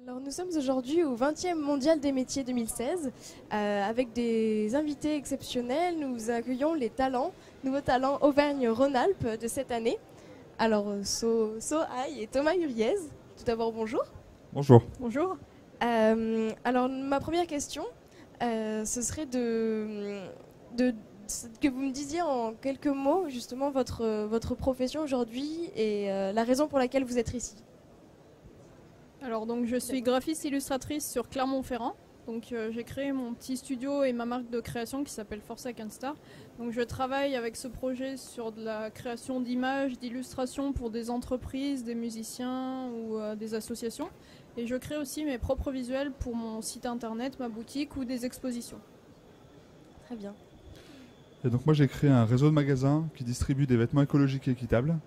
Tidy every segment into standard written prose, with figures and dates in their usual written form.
Alors nous sommes aujourd'hui au 20e Mondial des métiers 2016 avec des invités exceptionnels. Nous accueillons les talents, nouveaux talents Auvergne-Rhône-Alpes de cette année. Alors Sohaï et Thomas Huriez, tout d'abord bonjour. Bonjour. Bonjour. Alors ma première question, ce serait que vous me disiez en quelques mots justement votre profession aujourd'hui et la raison pour laquelle vous êtes ici. Alors donc je suis graphiste illustratrice sur Clermont-Ferrand. Donc j'ai créé mon petit studio et ma marque de création qui s'appelle Forza Canstar. Donc je travaille avec ce projet sur de la création d'images, d'illustrations pour des entreprises, des musiciens ou des associations. Et je crée aussi mes propres visuels pour mon site internet, ma boutique ou des expositions. Très bien. Et donc moi j'ai créé un réseau de magasins qui distribue des vêtements écologiques et équitables.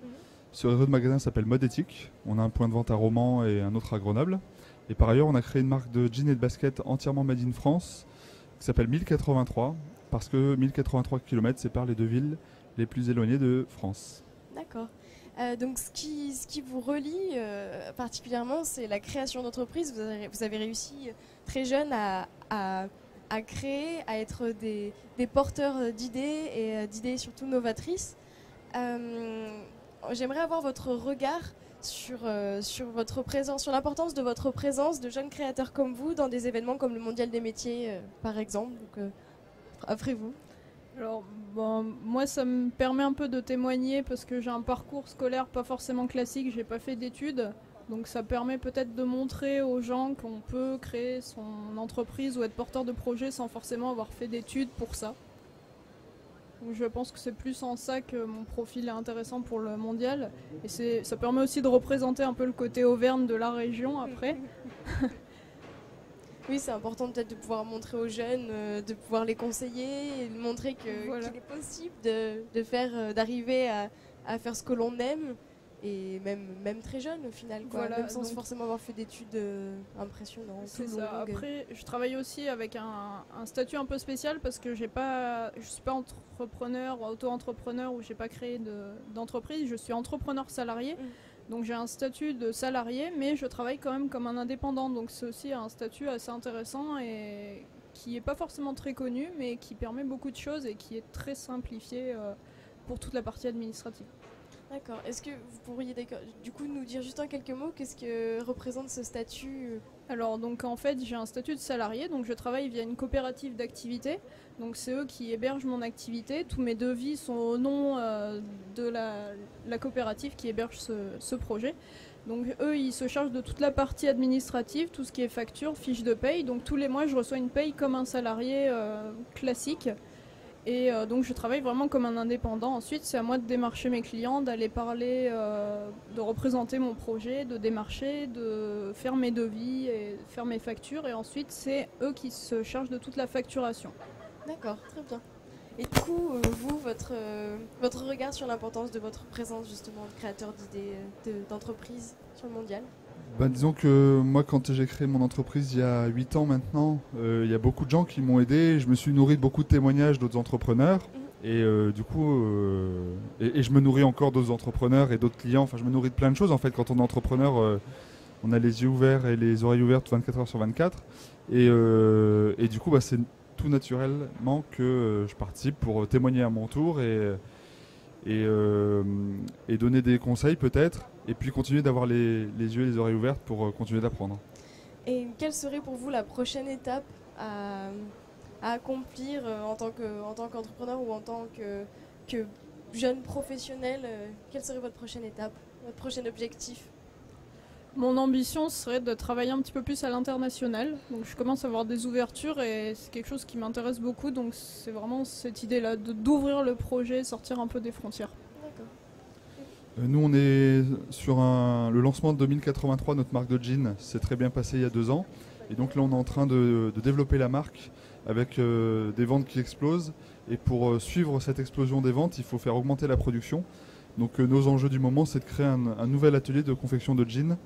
Ce réseau de magasins s'appelle Mode Éthique. On a un point de vente à Romans et un autre à Grenoble. Et par ailleurs, on a créé une marque de jeans et de baskets entièrement made in France qui s'appelle 1083 parce que 1083 km séparent les deux villes les plus éloignées de France. D'accord. Donc ce qui vous relie particulièrement, c'est la création d'entreprise. Vous avez réussi très jeune à créer, à être des porteurs d'idées et d'idées surtout novatrices. J'aimerais avoir votre regard sur votre présence, sur l'importance de votre présence de jeunes créateurs comme vous dans des événements comme le Mondial des métiers, par exemple. Donc, après vous. Alors moi ça me permet un peu de témoigner parce que j'ai un parcours scolaire pas forcément classique, j'ai pas fait d'études. Donc ça permet peut-être de montrer aux gens qu'on peut créer son entreprise ou être porteur de projet sans forcément avoir fait d'études pour ça. Donc je pense que c'est plus en ça que mon profil est intéressant pour le mondial. Et ça permet aussi de représenter un peu le côté Auvergne de la région après. Oui, c'est important peut-être de pouvoir montrer aux jeunes, de pouvoir les conseiller, et de montrer qu'il est possible d'arriver à faire ce que l'on aime. Et même très jeune au final, quoi. Voilà, même sans forcément avoir fait d'études impressionnantes. C'est ça. Après, je travaille aussi avec un statut un peu spécial parce que je suis pas entrepreneur, auto-entrepreneur ou j'ai pas créé d'entreprise. Je suis entrepreneur salarié. Donc j'ai un statut de salarié, mais je travaille quand même comme un indépendant. Donc c'est aussi un statut assez intéressant et qui n'est pas forcément très connu, mais qui permet beaucoup de choses et qui est très simplifié pour toute la partie administrative. D'accord. Est-ce que vous pourriez du coup nous dire juste en quelques mots qu'est-ce que représente ce statut ? Alors donc en fait j'ai un statut de salarié, donc je travaille via une coopérative d'activité. Donc c'est eux qui hébergent mon activité. Tous mes devis sont au nom de la coopérative qui héberge ce projet. Donc eux ils se chargent de toute la partie administrative, tout ce qui est facture, fiche de paye. Donc tous les mois je reçois une paye comme un salarié classique. Et donc je travaille vraiment comme un indépendant. Ensuite, c'est à moi de démarcher mes clients, d'aller parler, de représenter mon projet, de démarcher, de faire mes devis et faire mes factures. Et ensuite, c'est eux qui se chargent de toute la facturation. D'accord, très bien. Et du coup, vous, votre regard sur l'importance de votre présence justement de créateur d'idées, d'entreprise sur le mondial ? Disons que moi, quand j'ai créé mon entreprise il y a 8 ans maintenant, il y a beaucoup de gens qui m'ont aidé. Je me suis nourri de beaucoup de témoignages d'autres entrepreneurs. Et du coup, et je me nourris encore d'autres entrepreneurs et d'autres clients. Enfin, je me nourris de plein de choses. En fait, quand on est entrepreneur, on a les yeux ouverts et les oreilles ouvertes 24 heures sur 24. Et du coup, c'est tout naturellement que je participe pour témoigner à mon tour et donner des conseils peut-être, et puis continuer d'avoir les yeux et les oreilles ouvertes pour continuer d'apprendre. Et quelle serait pour vous la prochaine étape à accomplir en tant qu'entrepreneur ou en tant que jeune professionnel ? Quelle serait votre prochaine étape, votre prochain objectif ? Mon ambition serait de travailler un petit peu plus à l'international. Donc je commence à avoir des ouvertures et c'est quelque chose qui m'intéresse beaucoup. Donc c'est vraiment cette idée-là d'ouvrir le projet, sortir un peu des frontières. D'accord. Nous, on est sur le lancement de 2083, notre marque de jeans. C'est très bien passé il y a 2 ans. Et donc là, on est en train de développer la marque avec des ventes qui explosent. Et pour suivre cette explosion des ventes, il faut faire augmenter la production. Donc nos enjeux du moment, c'est de créer un nouvel atelier de confection de jeans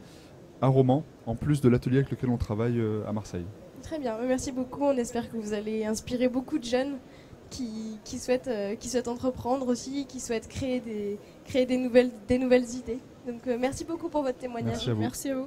à Romans, en plus de l'atelier avec lequel on travaille à Marseille. Très bien, merci beaucoup. On espère que vous allez inspirer beaucoup de jeunes qui souhaitent entreprendre aussi, qui souhaitent créer des nouvelles idées. Donc merci beaucoup pour votre témoignage. Merci à vous. Merci à vous.